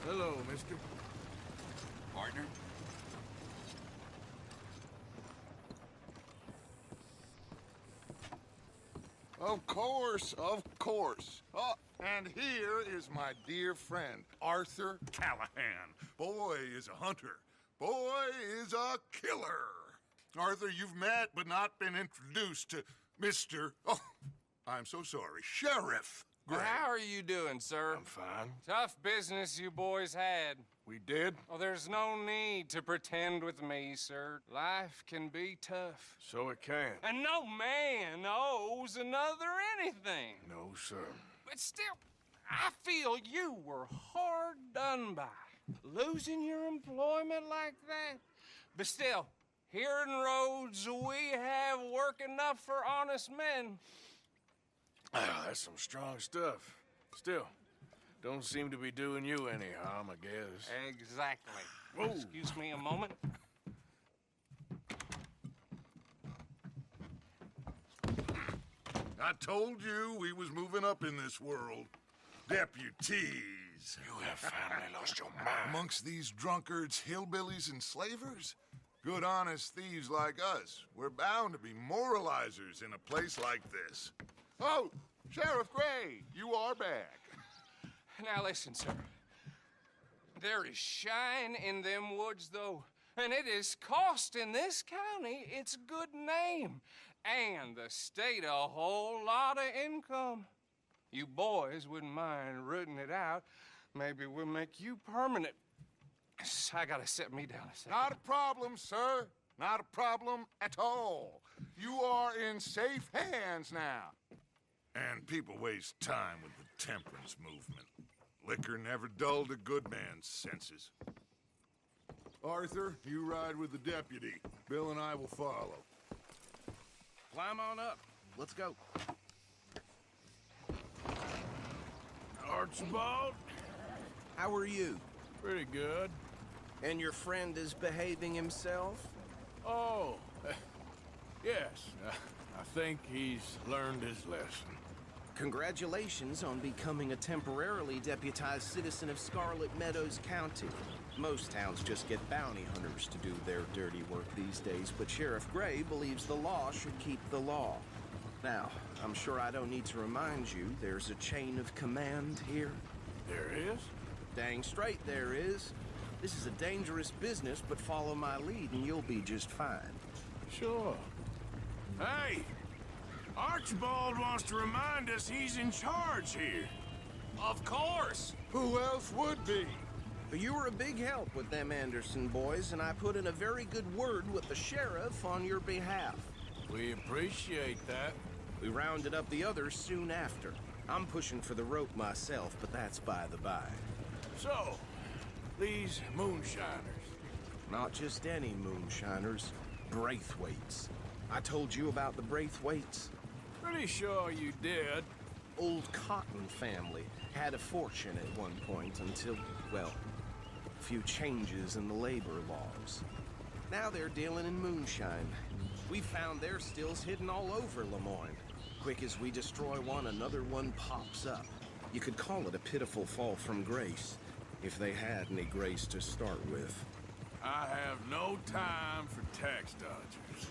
Hello, mister. Partner? Of course, of course. Oh, and here is my dear friend, Arthur Callahan. Boy is a hunter. Boy is a killer. Arthur, you've met but not been introduced to Mr. Oh, I'm so sorry, Sheriff Gray. How are you doing, sir? I'm fine. Tough business you boys had. We did? Oh, there's no need to pretend with me, sir. Life can be tough. So it can. And no man owes another anything. No, sir. But still, I feel you were hard done by. Losing your employment like that. But still, here in Rhodes, we have work enough for honest men. Ah, that's some strong stuff. Still, don't seem to be doing you any harm, I guess. Exactly. Whoa. Excuse me a moment. I told you we was moving up in this world. Deputies. You have finally lost your mind. Amongst these drunkards, hillbillies, and slavers? Good honest thieves like us. We're bound to be moralizers in a place like this. Oh, Sheriff Gray, you are back. Now listen, sir. There is shine in them woods, though, and it is costing this county its good name and the state a whole lot of income. You boys wouldn't mind rooting it out. Maybe we'll make you permanent. I gotta set me down a second. Not a problem, sir. Not a problem at all. You are in safe hands now. And people waste time with the temperance movement. Liquor never dulled a good man's senses. Arthur, you ride with the deputy. Bill and I will follow. Climb on up. Let's go. Archibald? How are you? Pretty good. And your friend is behaving himself? Oh, yes. I think he's learned his lesson. Congratulations on becoming a temporarily deputized citizen of Scarlet Meadows County. Most towns just get bounty hunters to do their dirty work these days, but Sheriff Gray believes the law should keep the law. Now, I'm sure I don't need to remind you, there's a chain of command here. There is? Dang straight there is. This is a dangerous business, but follow my lead and you'll be just fine. Sure. Hey! Archibald wants to remind us he's in charge here. Of course! Who else would be? But you were a big help with them Anderson boys, and I put in a very good word with the sheriff on your behalf. We appreciate that. We rounded up the others soon after. I'm pushing for the rope myself, but that's by the by. So, these moonshiners. Not just any moonshiners, Braithwaites. I told you about the Braithwaites. Pretty sure you did. Old Cotton family had a fortune at one point until, well, a few changes in the labor laws. Now they're dealing in moonshine. We found their stills hidden all over Lemoyne. Quick as we destroy one, another one pops up. You could call it a pitiful fall from grace, if they had any grace to start with. I have no time for tax dodgers.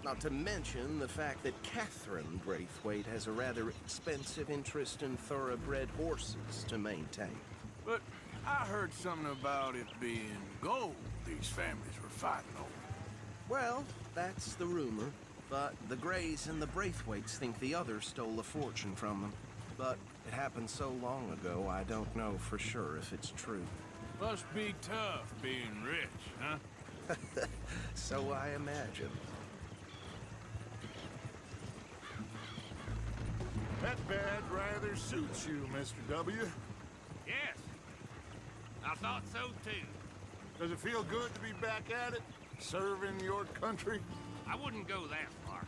Not to mention the fact that Catherine Braithwaite has a rather expensive interest in thoroughbred horses to maintain. But I heard something about it being gold these families were fighting over. Well, that's the rumor. But the Grays and the Braithwaites think the others stole a fortune from them. But it happened so long ago, I don't know for sure if it's true. Must be tough being rich, huh? So I imagine. That badge rather suits you, Mr. W. Yes. I thought so, too. Does it feel good to be back at it? Serving your country? I wouldn't go that far.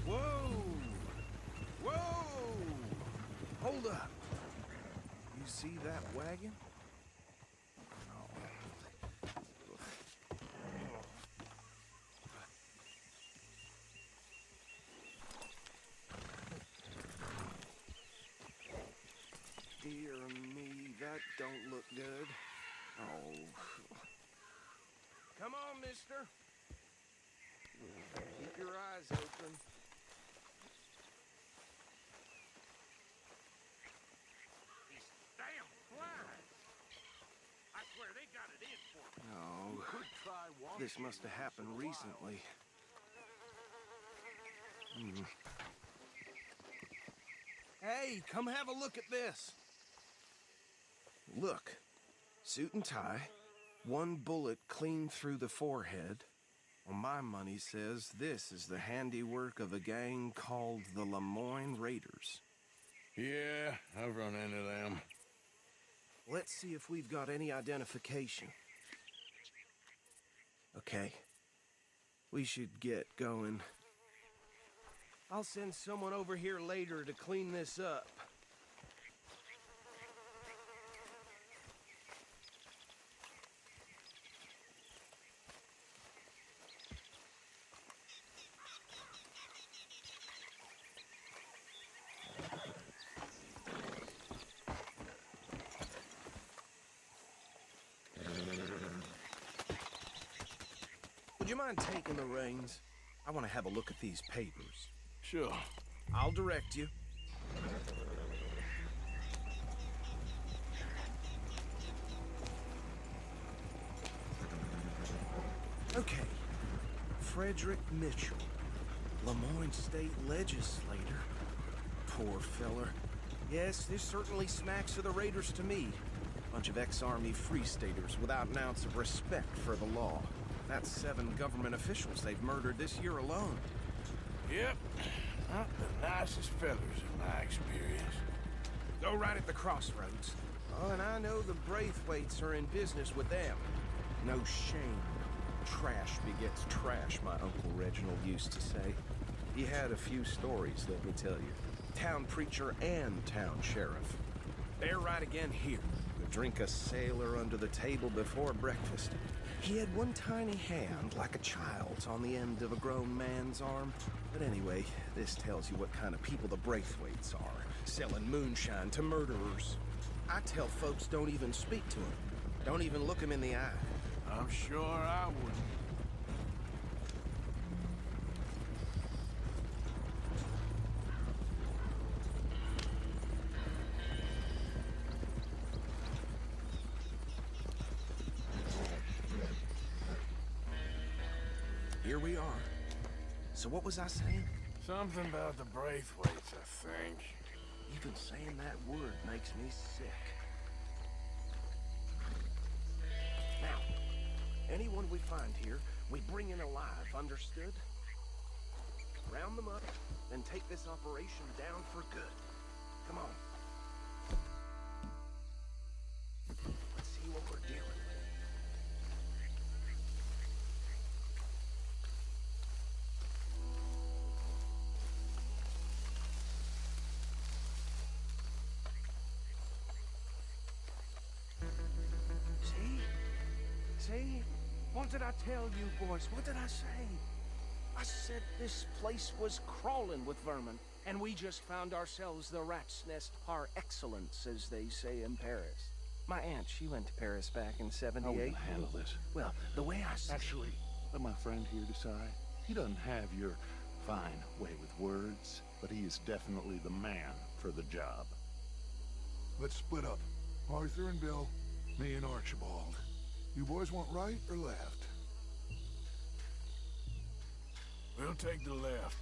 Whoa! Whoa! Hold up. You see that wagon? dear me, that don't look good. Oh. Come on, mister. Keep your eyes open. These damn flies! I swear they got it in for me. Oh, Could try washing this must have happened once in a while. recently. Hey, come have a look at this. Look, suit and tie, one bullet clean through the forehead. Well, my money says this is the handiwork of a gang called the Lemoyne Raiders. Yeah, I've run into them. Let's see if we've got any identification. Okay. We should get going. I'll send someone over here later to clean this up. Would you mind taking the reins? I want to have a look at these papers. Sure. I'll direct you. Okay. Frederick Mitchell, Lemoyne State Legislator. Poor feller. Yes, this certainly smacks of the Raiders to me. Bunch of ex-Army Free Staters without an ounce of respect for the law. That's 7 government officials they've murdered this year alone. Yep. Not the nicest fellers in my experience. Go right at the crossroads. Oh, and I know the Braithwaites are in business with them. No shame. Trash begets trash, my Uncle Reginald used to say. He had a few stories, let me tell you. Town preacher and town sheriff. They're right again here. Would drink a sailor under the table before breakfast. He had one tiny hand, like a child's, on the end of a grown man's arm. But anyway, this tells you what kind of people the Braithwaites are, selling moonshine to murderers. I tell folks don't even speak to them. Don't even look them in the eye. I'm sure I wouldn't. Here we are. So what was I saying? Something about the Braithwaites, I think. Even saying that word makes me sick. Now, anyone we find here, we bring in alive, understood? Round them up, and take this operation down for good. Come on. Let's see what we're dealing with. See? What did I tell you, boys? What did I say? I said this place was crawling with vermin, and we just found ourselves the rat's nest par excellence, as they say in Paris. My aunt, she went to Paris back in '78. How are we gonna handle this? Well, the way I see Actually, let my friend here decide. He doesn't have your fine way with words, but he is definitely the man for the job. Let's split up. Arthur and Bill, me and Archibald. You boys want right or left? We'll take the left.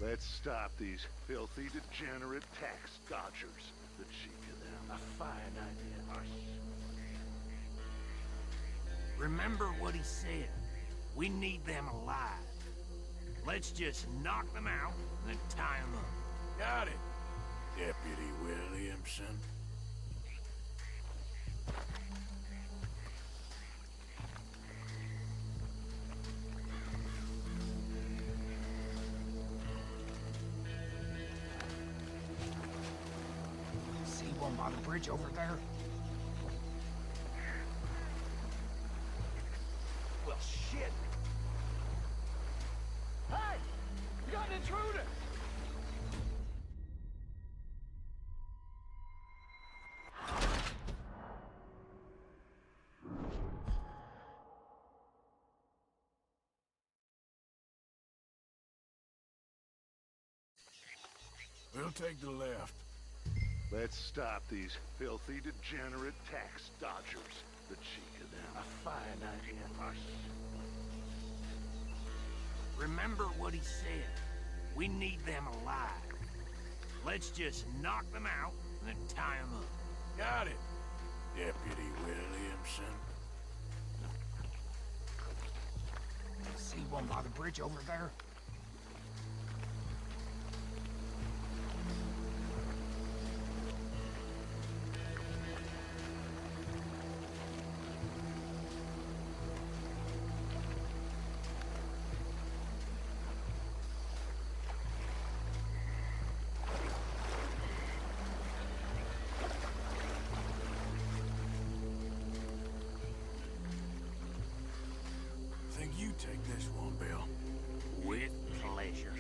Let's stop these filthy, degenerate tax dodgers. The cheek of them. A fine idea. Remember what he said. We need them alive. Let's just knock them out and then tie them up. Got it, Deputy Williamson. See one by the bridge over there? Well, shit! Hey! You got an intruder! We'll take the left. Let's stop these filthy, degenerate tax dodgers. The cheek of them. A fine idea. Remember what he said. We need them alive. Let's just knock them out and then tie them up. Got it, Deputy Williamson. See one by the bridge over there? Think you take this one, Bill. With pleasure.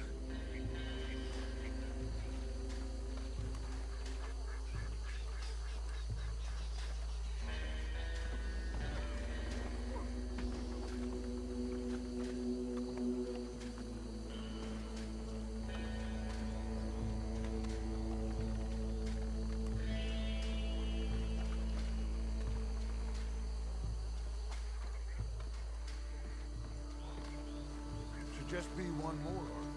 Should just be one more, Arthur.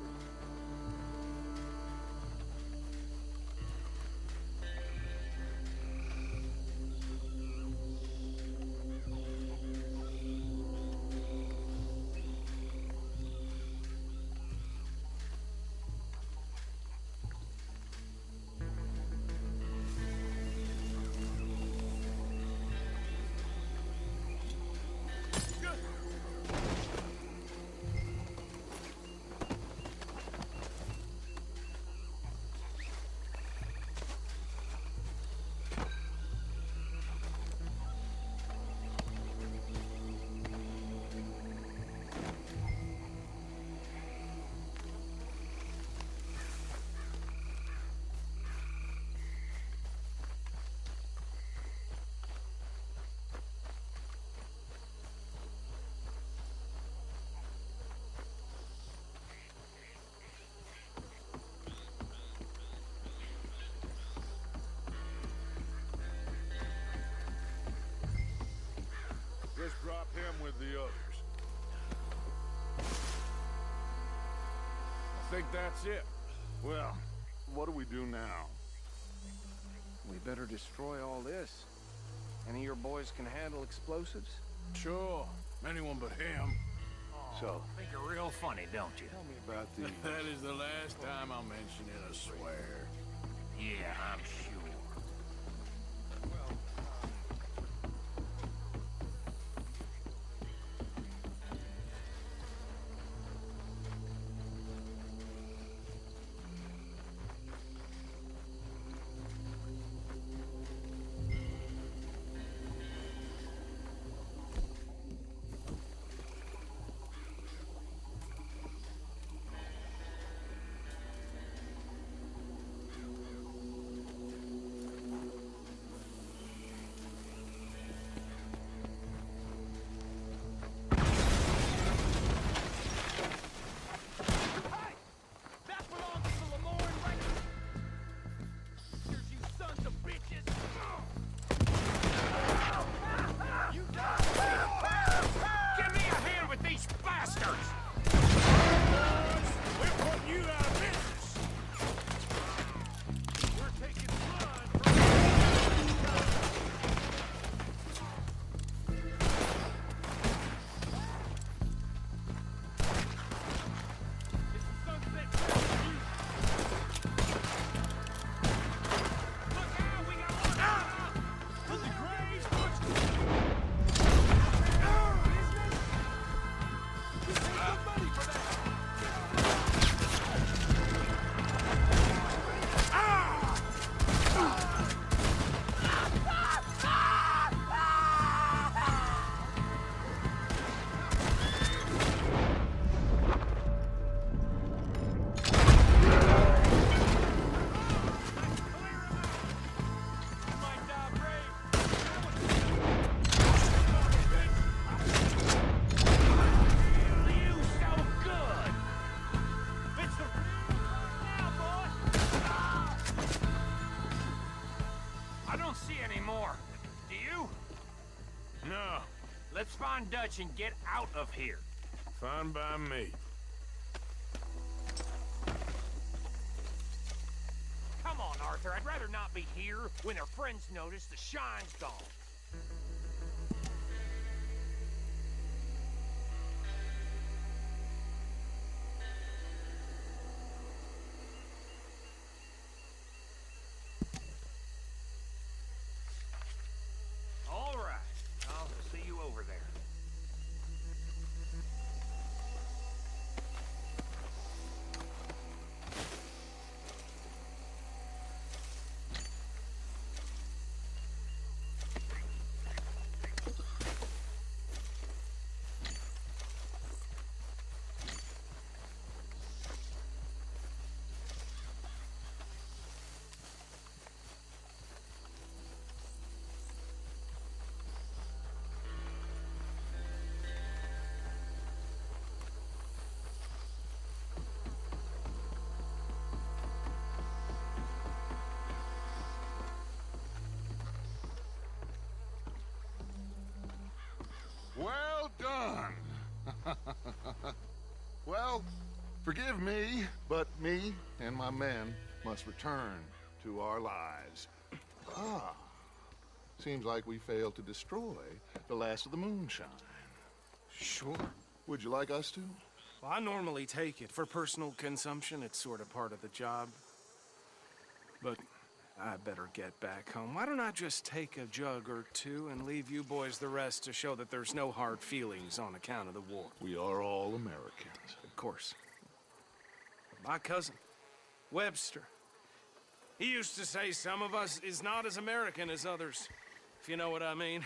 Just drop him with the others. I think that's it. Well, what do we do now? We better destroy all this. Any of your boys can handle explosives? Sure. Anyone but him. So, Think you're real funny, don't you? tell me about these. That is the last time I'll mention it, I swear. Yeah, I'm sure. Let's find Dutch and get out of here. Fine by me. Come on, Arthur. I'd rather not be here when their friends notice the shine's gone. All right. I'll see you over there. Well done. Well, forgive me, but me and my men must return to our lives. Ah, seems like we failed to destroy the last of the moonshine. Sure. Would you like us to? Well, I normally take it for personal consumption. It's sort of part of the job. But I better get back home. Why don't I just take a jug or two and leave you boys the rest to show that there's no hard feelings on account of the war? We are all Americans. Of course. My cousin, Webster, he used to say some of us is not as American as others, if you know what I mean.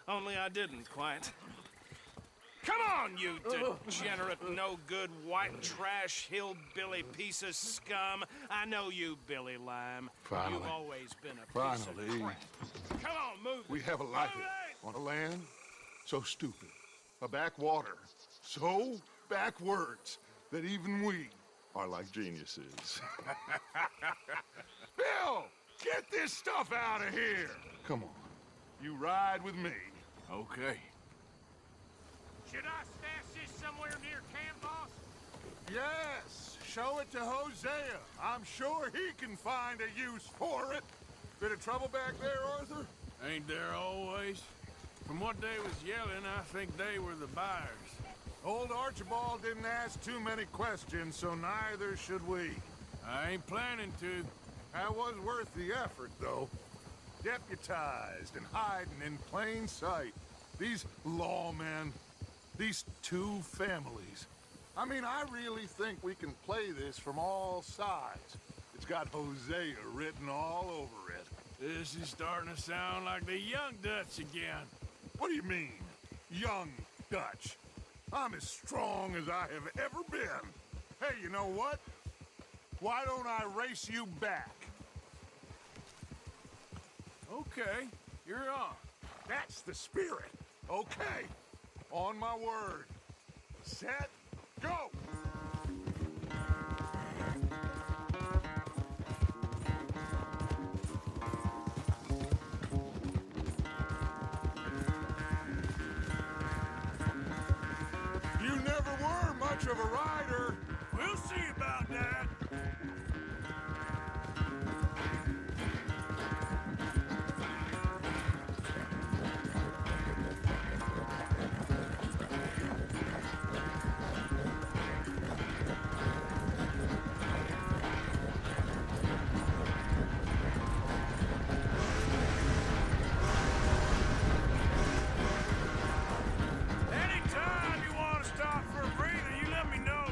Only I didn't quite. Come on, you degenerate, no-good, white trash, hillbilly piece of scum. I know you, Billy Lime. Finally. You've always been a piece of Finally. crap. Come on, move it. We have a life Move it! on a land so stupid, a backwater so backwards that even we are like geniuses. Bill, get this stuff out of here. Come on, you ride with me. Okay. Should I stash this somewhere near camp, boss? Yes, show it to Hosea. I'm sure he can find a use for it. Bit of trouble back there, Arthur? Ain't there always? From what they was yelling, I think they were the buyers. Old Archibald didn't ask too many questions, so neither should we. I ain't planning to. That was worth the effort, though. Deputized and hiding in plain sight. These lawmen, these two families. I mean, I really think we can play this from all sides. It's got Hosea written all over it. This is starting to sound like the young Dutch again. What do you mean, young Dutch? I'm as strong as I have ever been. Hey, you know what? Why don't I race you back? Okay, you're on. That's the spirit. Okay. On my word. Set, go! You never were much of a rider. We'll see about that. Anytime you want to stop for a breather, you let me know.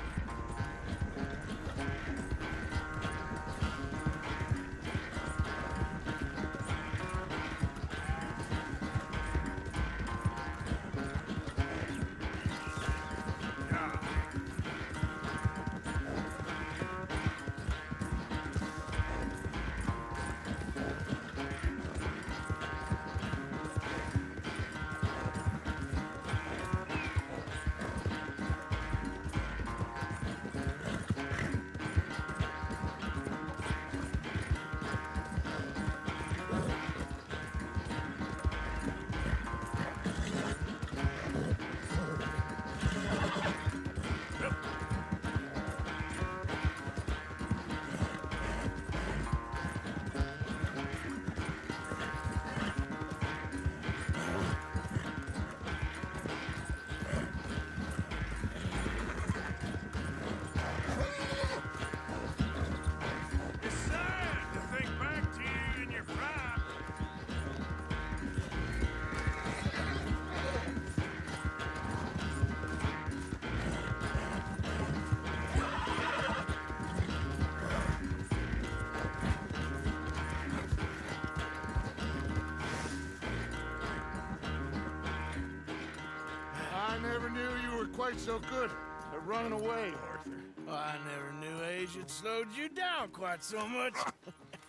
quite so good at running away, Arthur. Oh, I never knew age had slowed you down quite so much.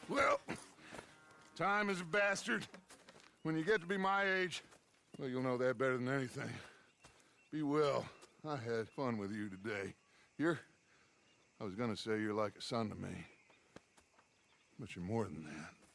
Well, time is a bastard. When you get to be my age, well, you'll know that better than anything. Be well. I had fun with you today. I was gonna say you're like a son to me. But you're more than that.